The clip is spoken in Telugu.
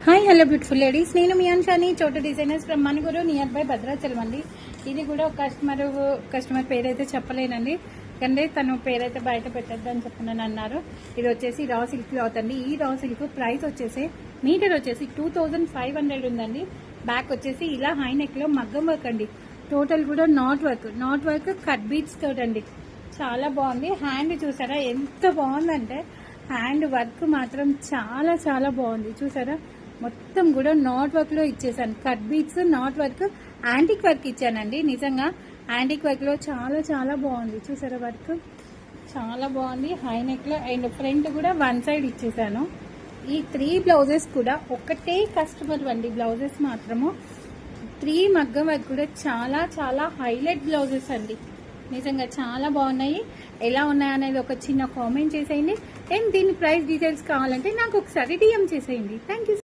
హాయ్ హలో బ్యూటిఫుల్ లేడీస్, నేను మీ అన్షాని చోటు designers from Manuguru near by Bhadrachalam అండి. ఇది కూడా ఒక కస్టమర్ పేరైతే చెప్పలేనండి, కానీ తను పేరైతే బయట పెట్టద్దు అని చెప్పనని అన్నారు. ఇది వచ్చేసి రా సిల్క్ క్లాత్ అండి. ఈ రా సిల్క్ ప్రైస్ వచ్చేసి మీటర్ వచ్చేసి 2500 ఉందండి. బ్యాక్ వచ్చేసి ఇలా హై నెక్ లో మగ్గం వర్క్ అండి. టోటల్ కూడా నాట్ వర్క్ కట్ బీట్స్ తోటి అండి. చాలా బాగుంది. హ్యాండ్ చూసారా ఎంత బాగుందంటే, హ్యాండ్ వర్క్ మాత్రం చాలా చాలా బాగుంది. చూసారా మొత్తం కూడా నాట్ వర్క్ లో ఇచ్చేసాను. Cut beats, not work, antique work ఇచ్చానండి. నిజంగా యాంటిక్ వర్క్ లో చాలా చాలా బాగుంది. చూసారా వర్క్ చాలా బాగుంది. హై నెక్ లో అండ్ ఫ్రంట్ కూడా వన్ సైడ్ ఇచ్చేసాను. ఈ 3 బ్లౌజెస్ కూడా ఒకటే కస్టమర్ అండి. బ్లౌజెస్ మాత్రము 3 మగ్గం వర్క్ కూడా చాలా చాలా హైలైట్ బ్లౌజెస్ అండి. నిజంగా చాలా బాగున్నాయి. ఎలా ఉన్నాయనేది ఒక చిన్న కామెంట్ చేసేయండి. అండ్ దీని ప్రైస్ డీటెయిల్స్ కావాలంటే నాకు ఒకసారి డిఎం చేసేయండి. Thank you.